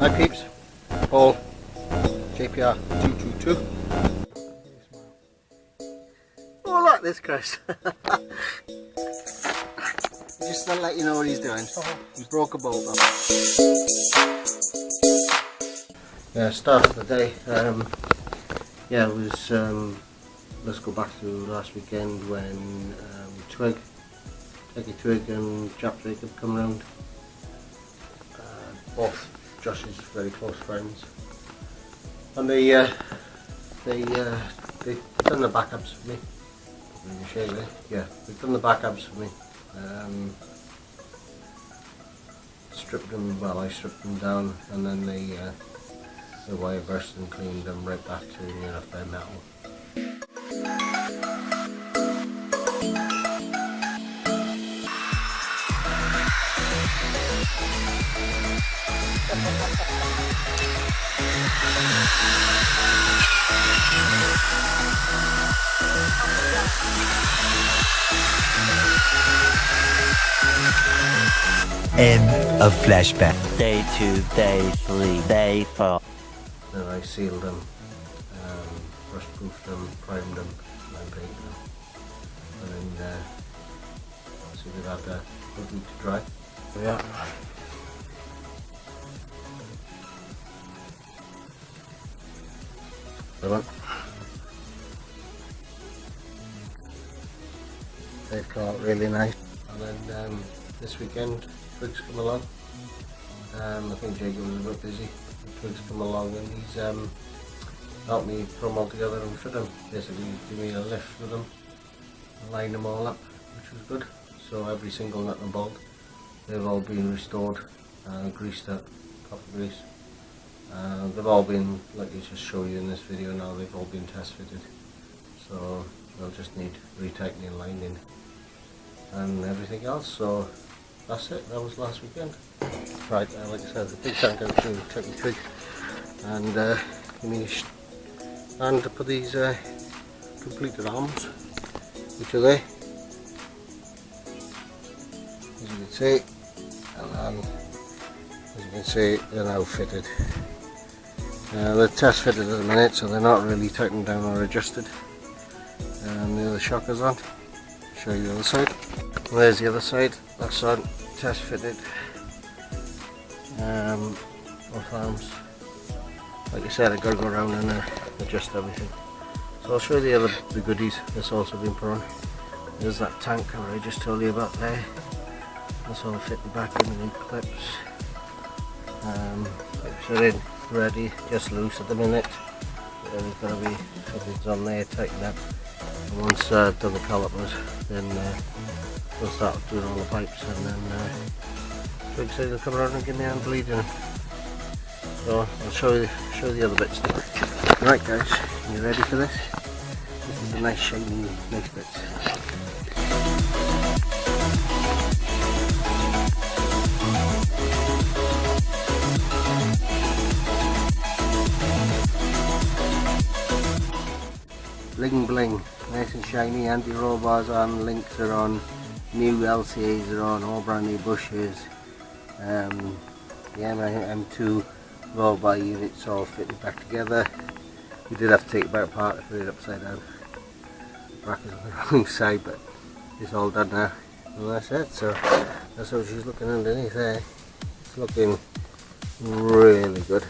Hi peeps, Paul, JPR2two2. Oh look, this Chris. Just to let you know what he's doing. He broke a bolt up. Yeah, start of the day. Yeah, it was, let's go back to last weekend when Twig and Jap Jacob come round. Both Josh's very close friends, and they've done the backups for me. Yeah, they've done the backups for me. Stripped them, well, I stripped them down, and then they wire burst and cleaned them right back to near enough bare metal. End of flashback. Day 2, day 3, day 4. Then I sealed them, rust proofed them, primed them, and painted them. And then so we've had a good week to dry. Yeah. They've come out really nice. And then this weekend, Twig's come along. I think Jacob was a bit busy. Twig's come along and he's helped me put them all together and fit them. Basically, give me a lift with them, and line them all up, which was good. So every single nut and bolt, they've all been restored and greased up, copper grease. They've all been, like you just show you in this video now, they've all been test fitted. So they'll just need retightening, lining and everything else. So that's it, that was last weekend. Right, like I said, the big thank out to Twig and and to put these completed arms, which are there, as you can see, and then as you can see they're now fitted. They're test fitted at the minute, so they're not really tightened down or adjusted. And the other shockers on. Show you the other side. And there's the other side. That's on, test fitted. Both arms. Like I said, I've got to go around and adjust everything. So I'll show you the goodies that's also been put on. There's that tank that I just told you about there. That's all fitted back in with the clips. So in, ready, just loose at the minute. There's going to be fittings on there, tighten up. And once done the calipers, then we'll start doing all the pipes, and then Twig said he'll come around and give me a hand bleeding. So I'll show you the other bits now. Right guys, you ready for this? This is a nice shiny, nice bits. Bling Bling, nice and shiny, anti-roll bars on, links are on, new LCAs are on, all brand new bushes. Yeah, my M2 roll bar units all fitted back together. We did have to take it back apart to put it upside down. The bracket's on the wrong side, but it's all done now. And that's it, so that's how she's looking underneath there. It's looking really good.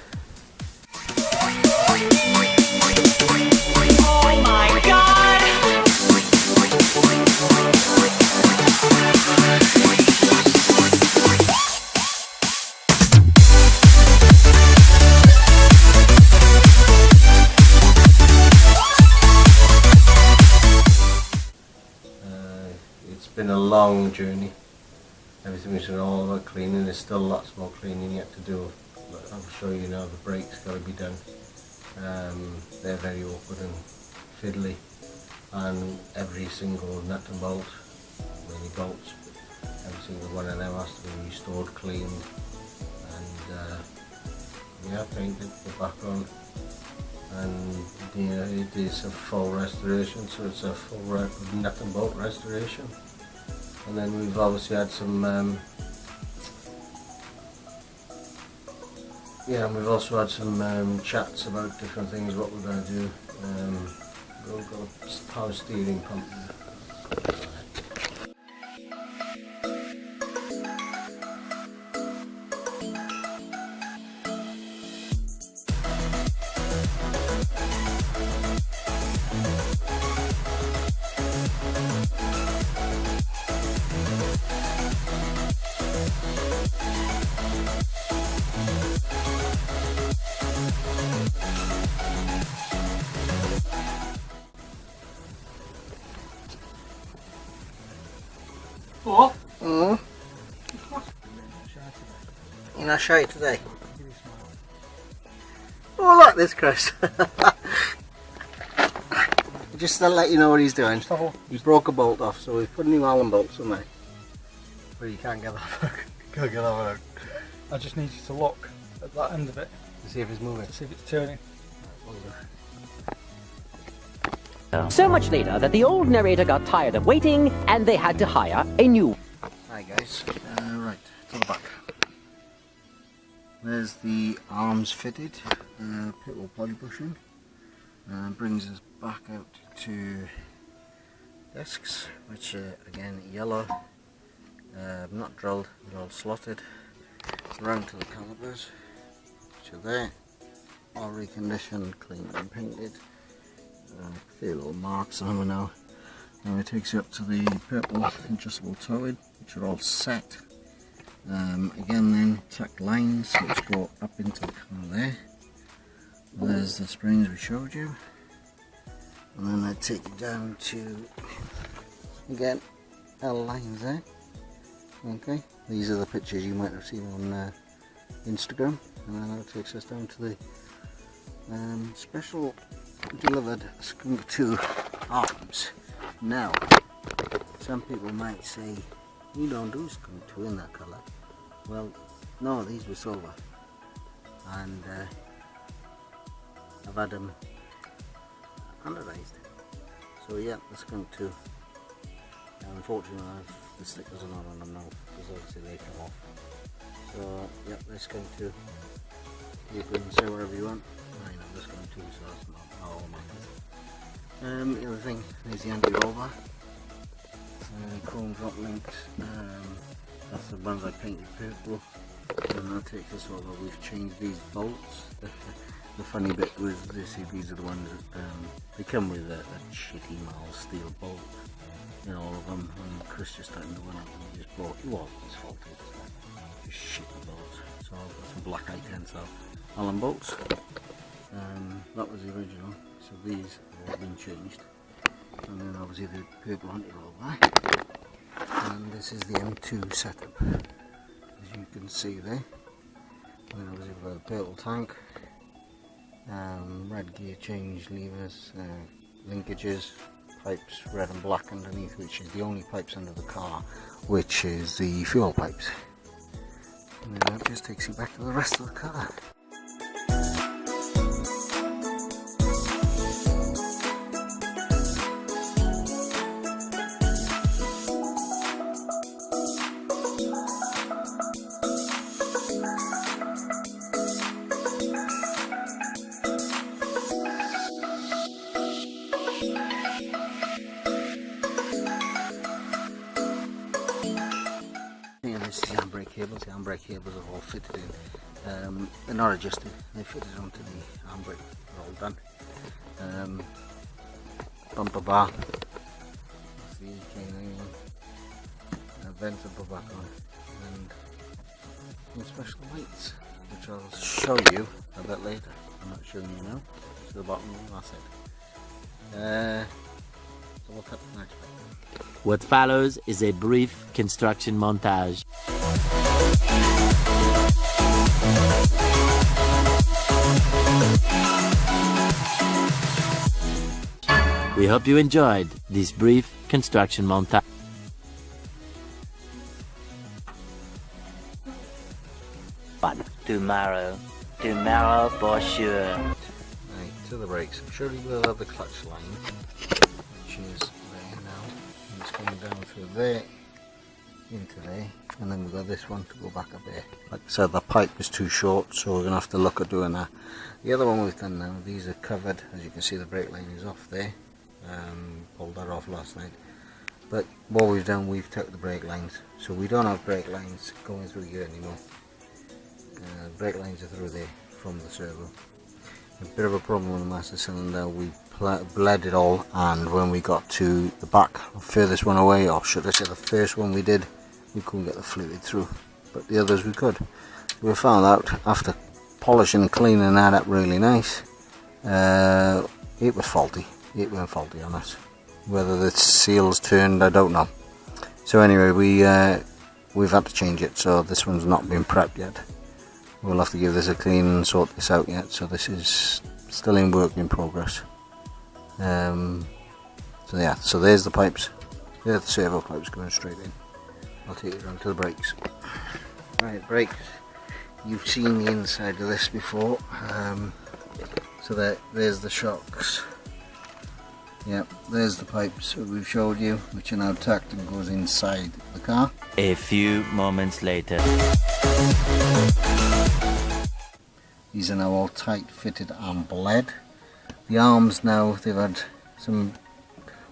Oh my God! It's been a long journey. Everything's been all about cleaning. There's still lots more cleaning yet to do. I'll show you now. The brakes got to be done. They're very awkward and fiddly, and every single nut and bolt, many bolts, every single one of them has to be restored, cleaned, and yeah, painted, put back on, and you know, it is a full restoration, so it's a full nut and bolt restoration. And then we've obviously had some Yeah, and we've also had some chats about different things, what we're going to do. We've got a power steering pump. What? You're not shy today? Oh, look this, Chris. Just to let you know what he's doing. He broke a bolt off, so we've put new Allen bolts on there. But you can't get that. Can't get that out. I just need you to look at that end of it To see if it's moving. to see if it's turning. So much later that the old narrator got tired of waiting and they had to hire a new. Hi guys. Right, to the back. There's the arms fitted, pit wall poly bushing. Brings us back out to discs, which are again yellow, not drilled, they're all slotted. Round to the calipers, which are there, all reconditioned, cleaned and painted. A few little marks on them now. Now it takes you up to the purple adjustable towing, which are all set. Again then, tack lines which go up into the car there. There's the springs we showed you. And then I take you down to, again, L lines there. Okay, these are the pictures you might have seen on Instagram. And then that takes us down to the special delivered Skunk 2 arms. Now, some people might say, you don't do Skunk 2 in that colour. Well, no, these were silver. And I've had them anodized. So yeah, the Skunk 2. Unfortunately, the stickers are not on them now, because obviously they come off. So, yeah, the Skunk 2. You can say whatever you want. I know the Skunk 2, so that's not all matters. The other thing is the anti-roller. Chrome drop links. That's the ones I painted purple. And that takes us over. We've changed these bolts. The funny bit was these are the ones that they come with a shitty mild steel bolt in all of them. And Chris just started the one up and he just bought. It wasn't his fault. Just shitty bolts. So I've got some black tensile Allen bolts. That was the original. So these have all been changed. And then obviously the purple anti-roll there. And this is the M2 setup, as you can see there. And then obviously we've got the purple tank, red gear change levers, linkages, pipes red and black underneath, which is the only pipes under the car, which is the fuel pipes. And then that just takes you back to the rest of the car. This is the handbrake cables. The handbrake cables are all fitted in. They're not adjusted, they're fitted onto the handbrake. They're all done. Bumper bar. That's the EK9 one. Vents will go back on. And some special lights, which I'll show you a bit later. I'm not showing you now. To the bottom, that's it. So we'll cut the next bit. What follows is a brief construction montage. We hope you enjoyed this brief construction montage. Fun. Tomorrow for sure. Right, to the brakes. I'm sure you will have the clutch line, which is there now. And it's coming down through there into there, and then we've got this one to go back up there. Like I said, the pipe is too short, so we're going to have to look at doing that. The other one we've done now, these are covered, as you can see the brake line is off there. Pulled that off last night. But what we've done, we've took the brake lines, so we don't have brake lines going through here anymore. Brake lines are through there from the servo. A bit of a problem with the master cylinder, we bled it all, and when we got to the back, the furthest one away, or should I say the first one we did, we couldn't get the fluid through, but the others we could. We found out after polishing and cleaning that up really nice, it was faulty. It went faulty on us. Whether the seals turned, I don't know. So anyway, we've had to change it, so this one's not been prepped yet. We'll have to give this a clean and sort this out yet, so this is still in work in progress. So yeah, so there's the pipes. There's the servo pipes going straight in. I'll take it around to the brakes. Right, brakes. You've seen the inside of this before. So there's the shocks. Yep, there's the pipes that we've showed you, which are now tacked and goes inside the car. A few moments later. These are now all tight fitted and bled. The arms now, they've had some,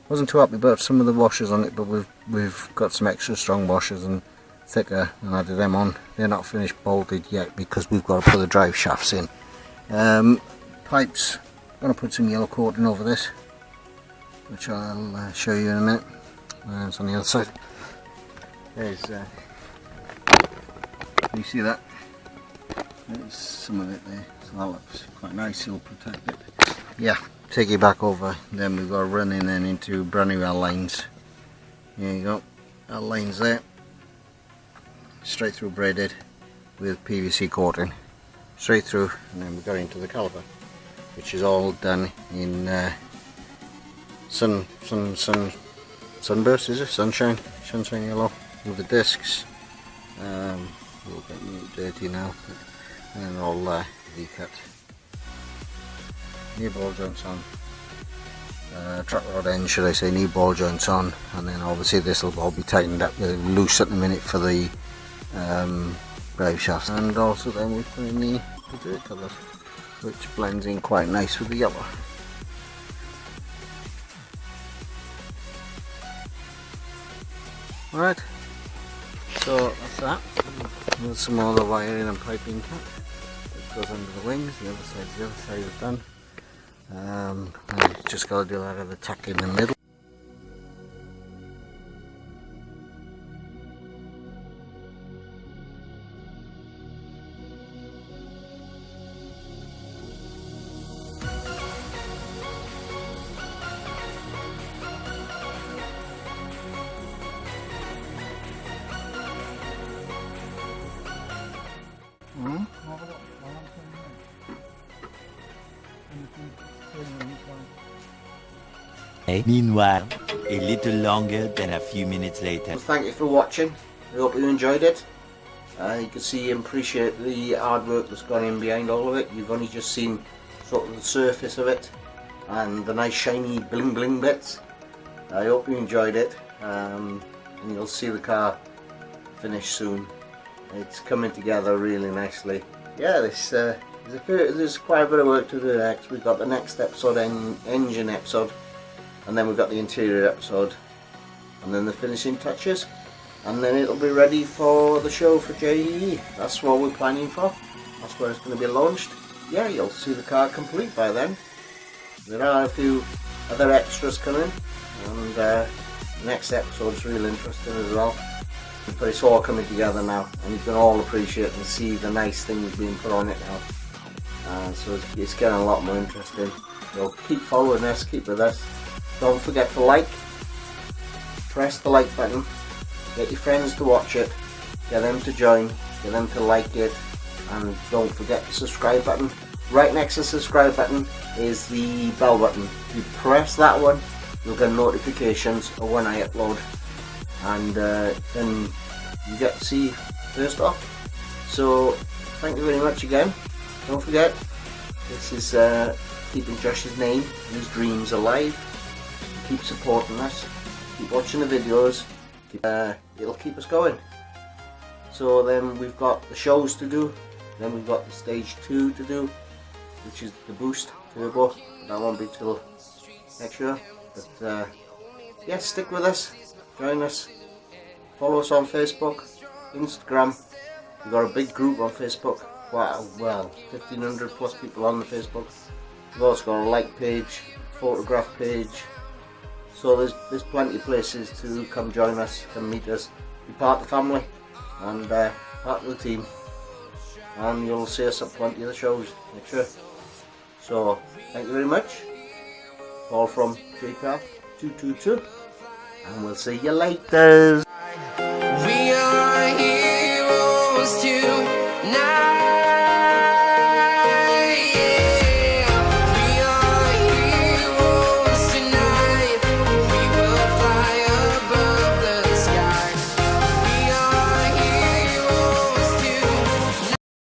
wasn't too happy about some of the washers on it, but we've got some extra strong washers and thicker and added them on. They're not finished bolted yet because we've got to put the drive shafts in. Pipes, I'm going to put some yellow coating over this, which I'll show you in a minute. It's on the other side. There's, you see that? There's some of it there, so that looks quite nice, it'll protect it. Yeah, take it back over, then we've got to run in then into brand new L lines. There you go, L lines there. Straight through braided with PVC coating. Straight through, and then we got into the caliper, which is all done in sunburst, is it? Sunshine yellow with the discs. A little bit dirty now, and then all V-cut. New ball joints on. Track rod end, should I say, new ball joints on, and then obviously this will all be tightened up, loose at the minute for the drive shafts, and also then we've put in the dirt colours, which blends in quite nice with the yellow. Alright, so that's that. There's some other wiring and piping cut that goes under the wings. The other side is done. And just got to do that other tack in the middle. Meanwhile, a little longer than a few minutes later. Thank you for watching. I hope you enjoyed it. You can see and appreciate the hard work that's gone in behind all of it. You've only just seen sort of the surface of it and the nice shiny bling bling bits. I hope you enjoyed it, and you'll see the car finished soon. It's coming together really nicely. Yeah, there's quite a bit of work to do next. We've got the next episode, engine episode, and then we've got the interior episode, and then the finishing touches, and then it'll be ready for the show for JEE. That's what we're planning for. That's where it's going to be launched. Yeah, you'll see the car complete by then. There are a few other extras coming, and the next episode's really interesting as well. But it's all coming together now, and you can all appreciate and see the nice things being put on it now. So it's getting a lot more interesting. So keep following us, keep with us. Don't forget to like, press the like button, get your friends to watch it, get them to join, get them to like it, and don't forget the subscribe button. Right next to the subscribe button is the bell button. If you press that one, you'll get notifications of when I upload, and then you get to see first off. So thank you very much again. Don't forget, this is keeping Josh's name and his dreams alive. Keep supporting us, keep watching the videos, keep it'll keep us going. So then we've got the shows to do, then we've got the stage 2 to do, which is the boost turbo. That won't be till next year, but yeah, stick with us, join us, follow us on Facebook, Instagram. We've got a big group on Facebook. Wow, well, 1,500 plus people on the Facebook. We've also got a like page, photograph page. So there's plenty of places to come join us, come meet us, be part of the family and part of the team. And you'll see us at plenty of the shows next year. So thank you very much. All from JPR2two2, and we'll see you later. We are heroes tonight.